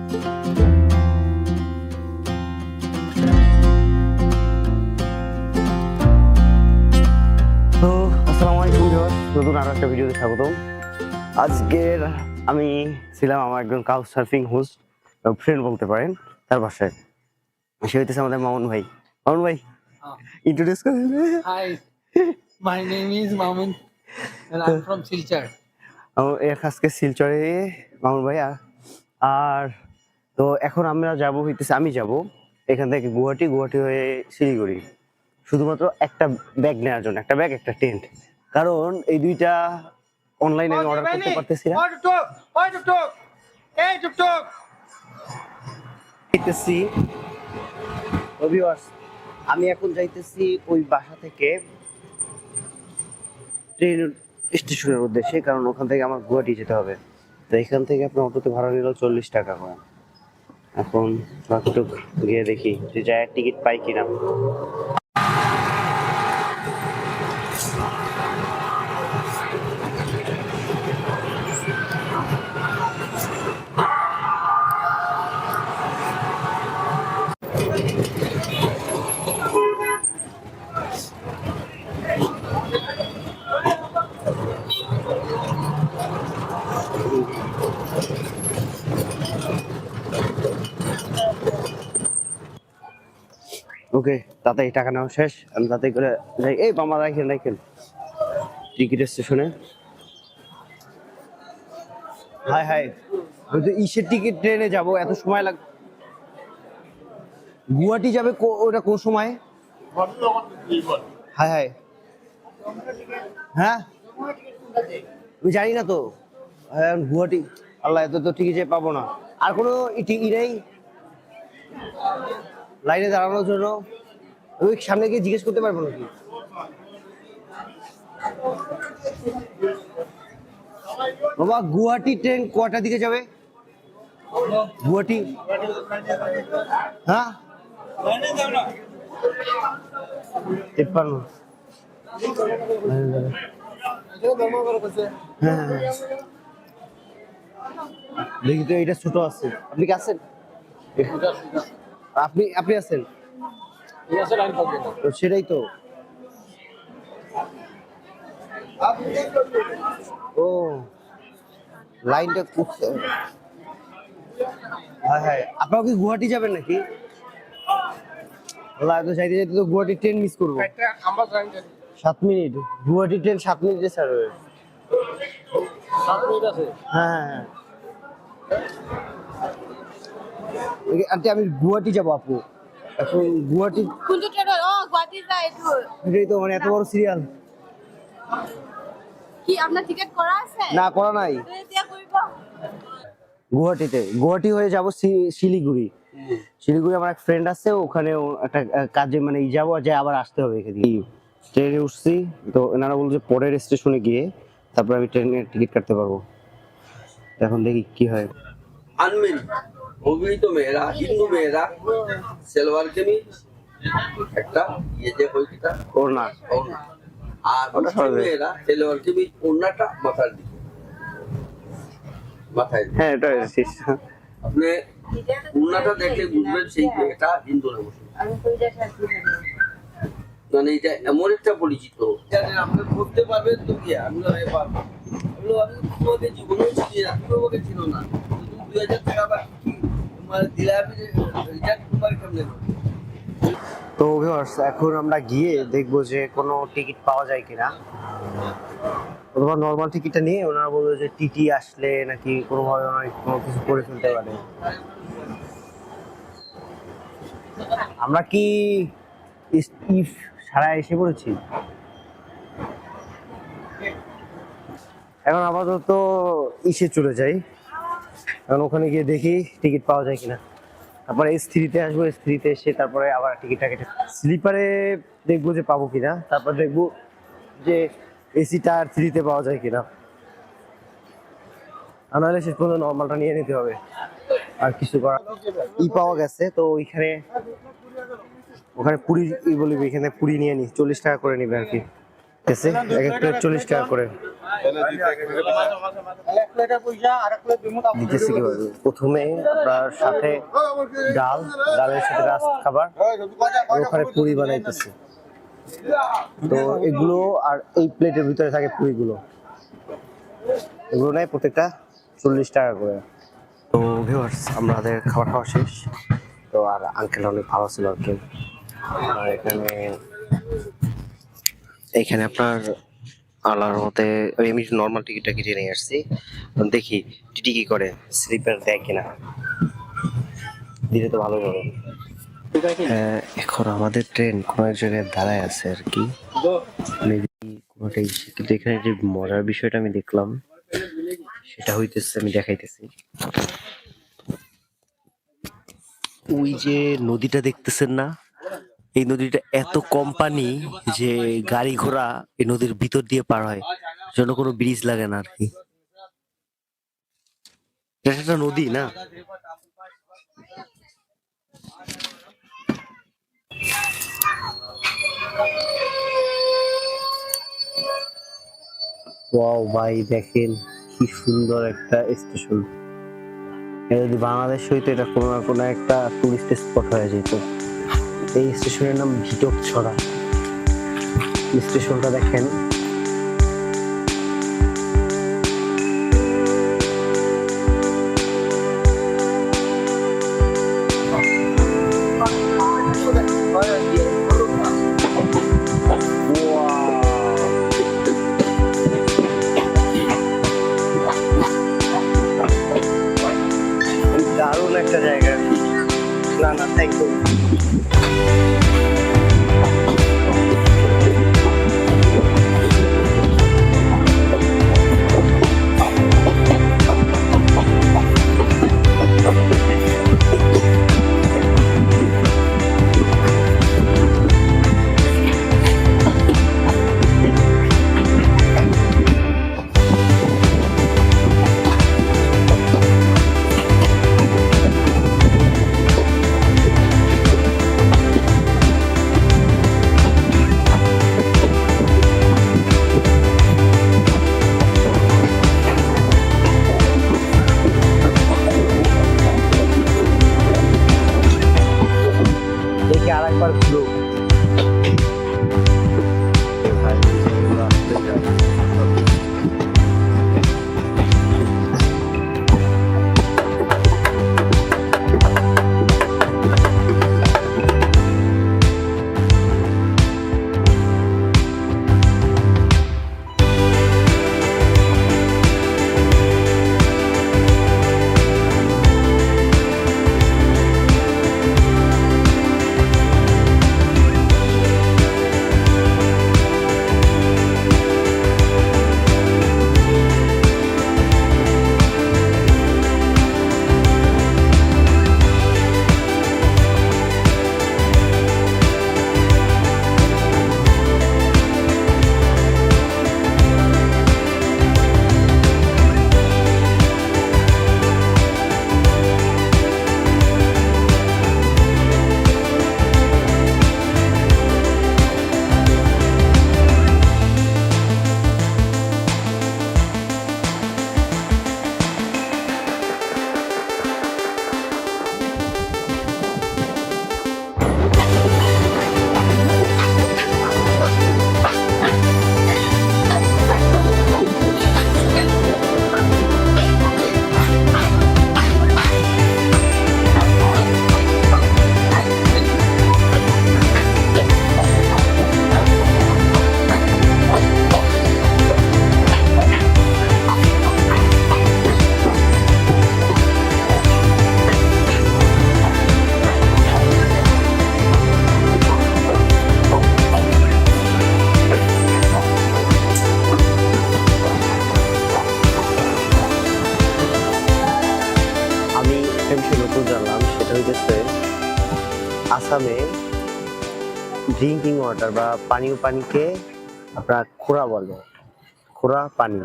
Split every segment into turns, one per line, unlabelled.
তো আসসালামু আলাইকুম ভিউয়ার্স, নতুন আরো একটা ভিডিওতে স্বাগতম। আজকের আমি ছিলাম আমার একজন কাউচ সার্ফিং হোস্ট ফ্রেন্ড বলতে পারেন, তার বাসায়। সে হইতেছে আমাদের মামুন ভাই। মামুন ভাই ইন্ট্রোডিউস করেন।
Hi, my name is Mamun and I'm from Silchar.
এর আজকে শিলচরে মামুন ভাই আর তো এখন আমরা যাব হইতেছে, আমি যাব এখান থেকে গুয়াহাটি হয়ে শিলিগুড়ি, শুধুমাত্র একটা ব্যাগ নেওয়ার জন্য, একটা ব্যাগ একটা টেন্ট। কারণ এই দুইটা অনলাইনে আমি অর্ডার করতে পারতেছি না। যাইতেছি ভিউয়ার্স, আমি এখন যাইতেছি ওই বাসা থেকে ট্রেন স্টেশনের উদ্দেশ্যে, কারণ ওখান থেকে আমার গুয়াহাটি যেতে হবে। তো এখান থেকে আপনার অটোতে ভাড়া নিল 40 টাকা করে। এখন একটু গিয়ে দেখি যে যায় টিকিট পাই কিনা। ওকে, তাড়াতাড়ি টাকা নেওয়া শেষ, আমি তাড়াতাড়ি করে যাই। এই মামা রাখেন টিকিট স্টেশনে। হাই ওই তো ইসের টিকিট, ট্রেনে যাব, এত সময় লাগ। গুয়াহাটি যাবে ওটা কোন সময়? হাই হ্যাঁ আমি জানি না তো। গুয়াহাটি, আল্লাহ, এত তো টিকিট পাবো না। আর কোনো টিকিট নেই লাইনে দাঁড়ানোর জন্য? ওই সামনে গিয়ে জিজ্ঞেস করতে পারবো নাকি? বাবা, গুয়াহাটি ট্রেন কটার দিকে যাবে? গুয়াহাটি, হ্যাঁ 53। হ্যাঁ দেখি তো, এটা ছোট আছে। আপনি কি আছেন? আপনি আছেন? তো সেটাই তো। ও লাইনটা করতে। হ্যাঁ আপনারা কি গুয়াহাটি যাবেন নাকি? তো যাইতে যাইতে তো গুয়াহাটি ট্রেন মিস করবো। 7 মিনিট গুয়াহাটি ট্রেন, 7 মিনিটে স্যার।
7 মিনিট আছে।
হ্যাঁ আন্টি, আমি গুয়াহাটি যাবো আপু। এখন গুয়াহাটি
কোনটো ট্রেনত? গুৱাহাটী যায় এইটো।
এটাই তো, মানে এত বড় সিরিয়াল।
কি আপনার টিকেট করা আছে?
না, করা নাই।
তো এতিয়া কৰিব।
গুয়াহাটি হয়ে যাব শিলিগুড়ি। শিলিগুড়ি আমার এক ফ্রেন্ড আছে, ওখানে একটা কাজে মানে যাবো, যে আবার আসতে হবে এখানে। ট্রেনে উঠছি তো এনারা বলল যে পরের স্টেশনে গিয়ে তারপর আমি ট্রেনের টিকিট কাটতে পারবো। এখন দেখি কি হয়।
अनमेरिड অভিহিত মেয়েরা, হিন্দু মেয়েরা সালোয়ার কামিজ একটা, এই যে কইটা
ওড়না,
ওড়না, আর মুসলিম মেয়েরা সালোয়ার কামিজ ওড়নাটা মাথার দিকে, মাথায়।
হ্যাঁ এটা
আপনি ওড়নাটা দেখলে বুঝবেন সেই মেয়েটা হিন্দু না মুসলিম।
আমি কইটা শান্তি হবে।
মানে এটা এমন একটা পরিচিত, জানেন আপনি করতে পারবেন তো কি? আমি না পারবো, আমি তোমাকে জীবনেও চিনি না, তুমি আমাকে চিনো না, তুমি 2000 টাকা বা তোমার দিলে আমি রিটার্ন তোমার কেমনে করবো?
তো ভিউয়ার্স, এখন আমরা গিয়ে দেখবো যে কোনো টিকিট পাওয়া যায় কিনা। অথবা নর্মাল টিকিটটা নিয়ে ওনারা বললো যে টিটি আসলে নাকি কোনোভাবে ওনারা কোনো কিছু করে ফেলতে পারে। আমরা কি ইফ সারা এসে পড়েছি? এখন আপাতত ইসে চলে যাই, কারণ ওখানে গিয়ে দেখি টিকিট পাওয়া যায় কিনা। তারপরে S3-তে আসবো, S3-তে এসে তারপরে আবার টিকিটটা কেটে স্লিপারে দেখবো যে পাবো কিনা। তারপর দেখবো যে এসিটা আর 3-তে পাওয়া যায় কিনা। আর নাহলে শেষ পর্যন্ত নর্মালটা নিয়ে নিতে হবে, আর কিছু করার। পাওয়া গেছে তো ওখানে পুরি বলবি, এখানে পুরি নিয়ে নি, 40 টাকা করে নিবে আর কি। এসে এক এক প্লেট 40 টাকা করে দিতেছি কিভাবে। প্রথমে আপনার সাথে ডাল, ডালের সাথে রাস খাবার, আর ওখানে পুরি বানাইতেছি। তো এগুলো আর এই প্লেটের ভিতরে থাকে পুরিগুলো, এগুলো নেয় প্রত্যেকটা 40 টাকা করে। তো ভিউয়ার্স আমাদের খাবার খাওয়া শেষ। তো আর আঙ্কেল অনেক ভালো ছিল আর কি। আর এখানে আপনার আল্লাহর মতে আমি নর্মাল টিকিটটা কেটে নিয়ে আসছি, দেখি টিটি কি করে, স্লিপার দেয় কিনা, দিলে তো ভালো হবে। এখন আমাদের ট্রেন কোনো এক জায়গায় দাঁড়ায় আছে আর কি, কোনোটাই। কিন্তু এখানে যে মজার বিষয়টা আমি দেখলাম সেটা হইতেছে, আমি দেখাইতেছি। ওই যে নদীটা দেখতেছেন না, এই নদীটা এত কম পানি যে গাড়ি ঘোড়া এই নদীর ভিতর দিয়ে পার হয়, যেন কোনো ব্রিজ লাগে না আর কি। এটা একটা নদী না। ওয়াও ভাই, দেখেন কি সুন্দর একটা স্টেশন। এটা যদি বাংলাদেশ হইতো, এটা কোনো না কোনো একটা টুরিস্ট স্পট হয়ে যেত। এই স্টেশনের নাম ভিটকছড়া। স্টেশনটা দেখেন, দারুণ একটা জায়গা। না না, থ্যাংক ইউ। দেখি আরেকবার ঘুরো। আসামে ড্রিঙ্কিং ওয়াটার বা পানীয় পানিকে আপনার খোরা বলে, খোরা পানি,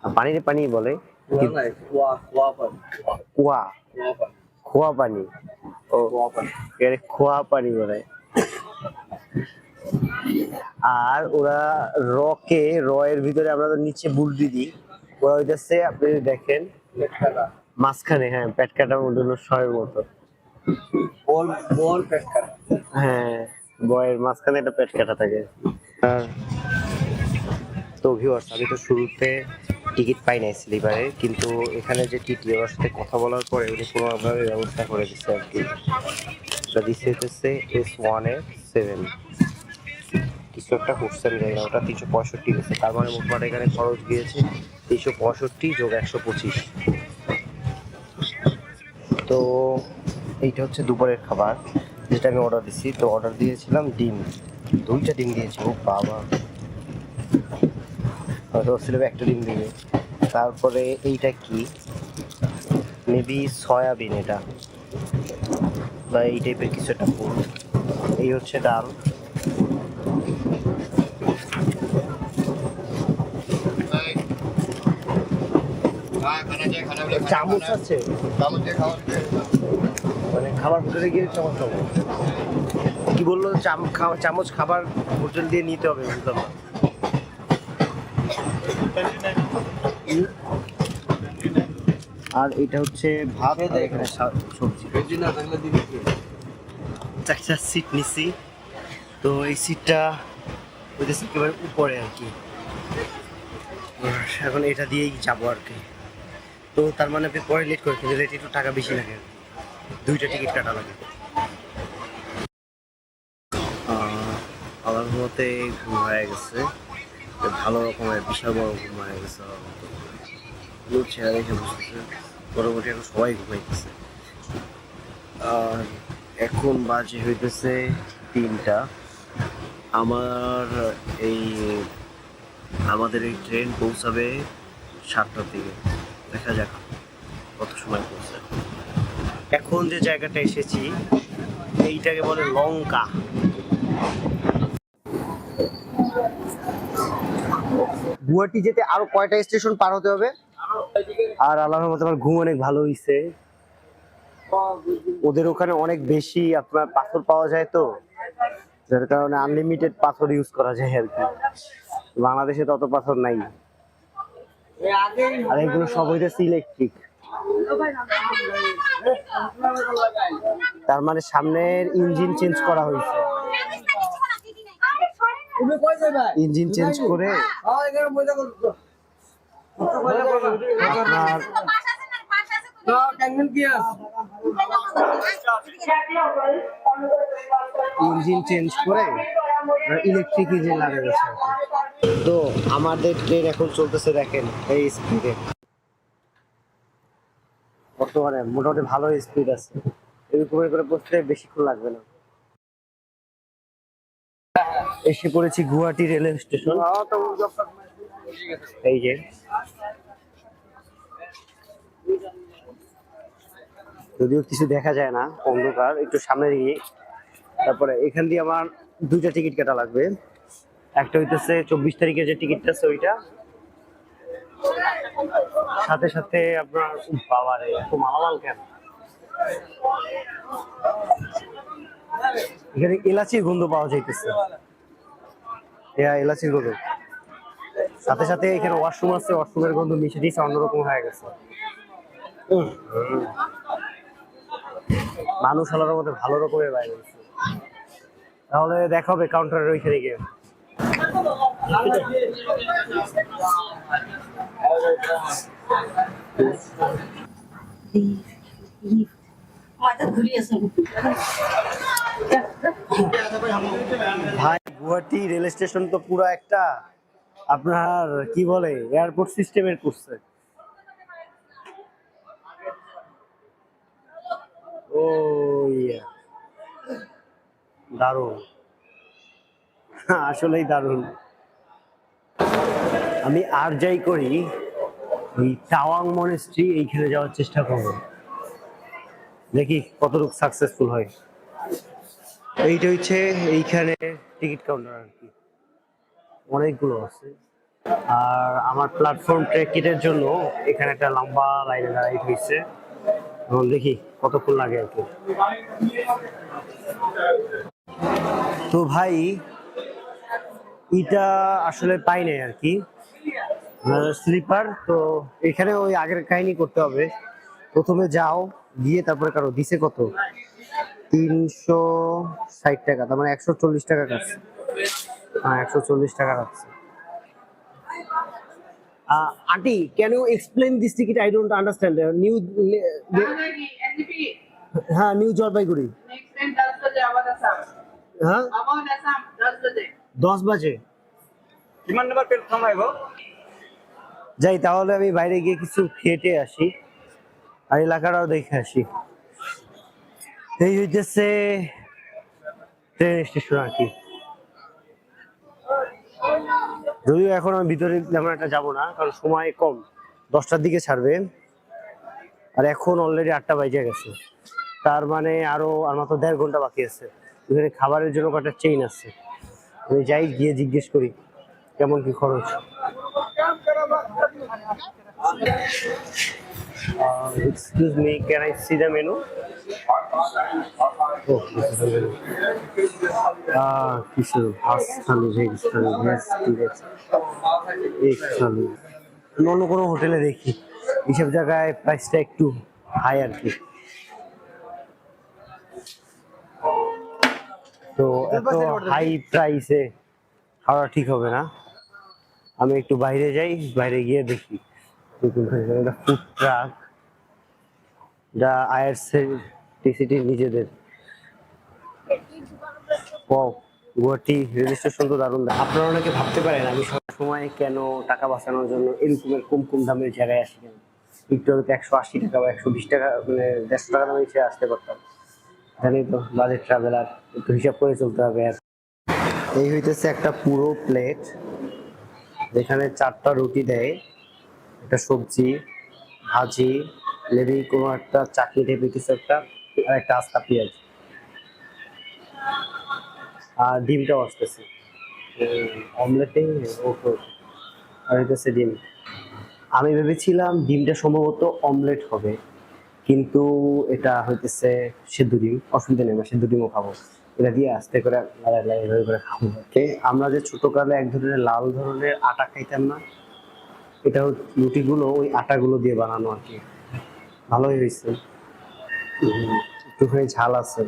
পানির পানি বলে, কুয়া, খোয়া পানি, ও খোয়া পানি বলে। আর ওরা রয়ের ভিতরে আমরা তো নিচে বুলডি দিই, ওরা হইতেছে আপনি যদি দেখেন মাঝখানে, হ্যাঁ পেট কাটার মধ্যে হলো শয়ের মতো।
বল বল পেট কাটা।
হ্যাঁ বয়ের মাঝখানে একটা পেট কাটা থাকে। আর তো ভিউয়ার্স, আমি তো শুরুতে টিকিট পাই নাই স্লিপারে, কিন্তু এখানে যে টিটি ওর সাথে কথা বলার পরে উনি কোনোভাবে ব্যবস্থা করে দিচ্ছে আর কি। এটা দিচ্ছে হচ্ছে S1-7 কিছু একটা করছেন জানি না, ওটা 365 গেছে, তার মানে মোটমাট এখানে খরচ গিয়েছে 365 যোগ 125। তো এইটা হচ্ছে দুপুরের খাবার যেটা আমি অর্ডার দিছি। তো অর্ডার দিয়েছিলাম ডিম, 2টা ডিম দিয়েছি। ও বাবা, হয়তো ছিল একটা ডিম দিবে। তারপরে এইটা কি, মেবি সয়াবিন এটা বা এই টাইপের কিছু একটা ফুল। এই হচ্ছে ডাল। চামচ আছে, মানে খাবার হোটেলে গিয়ে চামচ পাবো? কি বললো, চামচ খাবার হোটেল দিয়ে নিতে হবে, বুঝলাম না। আর এটা হচ্ছে ভাত, আর এখানে সবজি।
ভেজি না থাকলে দিবি কি?
একটা সিট নিছি, তো এই সিটটা হইতেছে একেবারে উপরে আর কি। এখন এটা দিয়েই যাবো আর কি। তো তার মানে আপনি পরে লেট করে, কিন্তু লেট একটু টাকা বেশি লাগে, 2টা টিকিট কাটা লাগে। আমার মতে ঘুম হয়ে গেছে, ভালো রকমের বিশাল বড় ঘুম হয়ে গেছে আমার মতো। চেহারা দেখে বুঝতেছে মোটামুটি এখন সবাই ঘুমাইতেছে। আর এখন বাজে হইতেছে 3টা। আমাদের এই ট্রেন পৌঁছাবে 7টার দিকে, দেখা যাক কত সময় পৌঁছায়। এখন যে জায়গাটা এসেছি এইটাকে বলে লঙ্কা। গুয়াহাটি যেতে আরো কয়টা স্টেশন পার হতে হবে? আর আল্লাহর মতো আমার ঘুম অনেক ভালো হইছে। ওদের ওখানে অনেক বেশি আপনার পাথর পাওয়া যায়, তো যার কারণে আনলিমিটেড পাথর ইউজ করা যায় আর কি। বাংলাদেশে তত পাথর নাই, আর এগুলো সব হইতেছে ইলেকট্রিক। তার মানে সামনের ইঞ্জিন চেঞ্জ করা হয়েছে, ইঞ্জিন চেঞ্জ করে আপনার ইঞ্জিন চেঞ্জ করে ইলেকট্রিক ইঞ্জিন লাগিয়ে গেছে। তো আমাদের ট্রেন এখন চলতেছে দেখেন এই স্পিডে, বর্তমানে মোটামুটি ভালো স্পিড আছে, এরকম করে বসতে বেশিক্ষণ লাগবে না। এসে পড়েছি গুয়াহাটি রেলওয়ে স্টেশন। এই যে যদিও কিছু দেখা যায় না, অন্ধকার, একটু সামনে গিয়ে তারপরে এখান দিয়ে আমার 2টা টিকিট কাটা লাগবে। একটা হইতেছে 24 তারিখে যে টিকিটটা আছে ওইটা, সাথে সাথে আপনার বাবারে এত মালামাল কেন, এখানে এলাচির গন্ধ পাওয়া যাইতেছে, এলাচির গন্ধ। সাথে সাথে এখানে ওয়াশরুম আছে, ওয়াশরুমের গন্ধ মিশে দিয়েছে, অন্যরকম হয়ে গেছে। মানুষ আলার মধ্যে ভালো রকমের বাইরে গেছে। তাহলে দেখা হবে কাউন্টারের ওইখানে গিয়ে। ভাই গুয়াহাটি রেল স্টেশন তো পুরো একটা আপনার কি বলে এয়ারপোর্ট সিস্টেমের করছে। ও দারুণ, আসলেই দারুণ। আমি আর যাই করি ওই টাওয়াং মনেস্ট্রি এইখানে যাওয়ার চেষ্টা করব, দেখি কতটুকু সাকসেসফুল হয়। এইটা হচ্ছে এইখানে টিকিট কাউন্টার আর কি, অনেকগুলো আছে। আর আমার প্ল্যাটফর্ম টিকিটের জন্য এখানে একটা লম্বা লাইনে দাঁড়াই হয়েছে, এখন দেখি কতক্ষণ লাগে আর কি। তো ভাই এটা আসলে পাই নাই আর কি, স্লিপার তো। এখানে ওই আগের কাহিনী করতে হবে, প্রথমে যাও, গিয়ে তারপরে কারো দিছে কত, 360 টাকা, তার মানে 140 টাকা কাটছে। হ্যাঁ, 140 টাকা কাটছে। Aunty, can you explain this ticket? I don't understand. New, হ্যাঁ, নিউ জলপাইগুড়ি।
नेक्स्ट टाइम 10 बजे आवाज आसाम
হ্যাঁ,
आवाज आसाम 10 बजे
10 বাজে। যাই, তাহলে আমি বাইরে গিয়ে কিছু খেটে আসি আর এলাকাটাও দেখে আসি। এই হইতেছে ট্রেন স্টেশন আর কি। যদিও এখন আমি ভিতরে তেমন একটা যাবো না, কারণ সময় কম, 10টার দিকে ছাড়বে, আর এখন অলরেডি 8টা বাজে গেছে। তার মানে আরো আর মাত্র 1.5 ঘন্টা বাকি আছে। এখানে খাবারের জন্য কয়েকটা চেইন আছে, আমি যাই, গিয়ে জিজ্ঞেস করি কেমন কি খরচ। Excuse me, can I see the menu? Oh, this is the menu. কিছু হাঁস থালি, ভেজ থালি, ভেজ থালি। অন্য কোনো হোটেলে দেখি, এইসব জায়গায় প্রাইসটা একটু হাই আর কি। তো এত হাই প্রাইসে খাওয়া ঠিক হবে না, আমি একটু বাইরে যাই, বাইরে গিয়ে দেখি ফুড ট্রাক, যা আইআরসিটিসি নিজেদের। গুয়াহাটি রেল স্টেশন তো দারুণ। আপনারা অনেকে ভাবতে পারেন আমি সবসময় কেন টাকা বাঁচানোর জন্য এরকমের কম কম দামের জায়গায় আসি, কেন একটু 180 টাকা বা 120 টাকা, মানে 150 টাকা দামে এসে আসতে পারতাম। জানি তো, বাজেট ট্রাভেলার, একটু হিসাব করে চলতে হবে। আর এই হইতেছে একটা পুরো প্লেট, যেখানে 4টা রুটি দেয়, একটা সবজি, ভাজি, মেবি কোনো একটা চাটনি টাইপের কিছু একটা, আর একটা আস্তা পেঁয়াজ, আর ডিমটাও আসতেছে অমলেটে। ওকে, আর হইতেছে ডিম। আমি ভেবেছিলাম ডিমটা সম্ভবত অমলেট হবে, কিন্তু এটা হইতেছে সেদ্ধ ডিম। অসুবিধা নেই, সেদ্ধ ডিমও খাবো, এটা দিয়ে আস্তে করে এভাবে করে খাবো। আমরা যে ছোটকালে এক ধরনের লাল ধরনের আটা খাইতাম না, এটা রুটিগুলো ওই আটাগুলো দিয়ে বানানো আর কি। ভালোই হয়েছে, একটুখানি ঝাল আছে।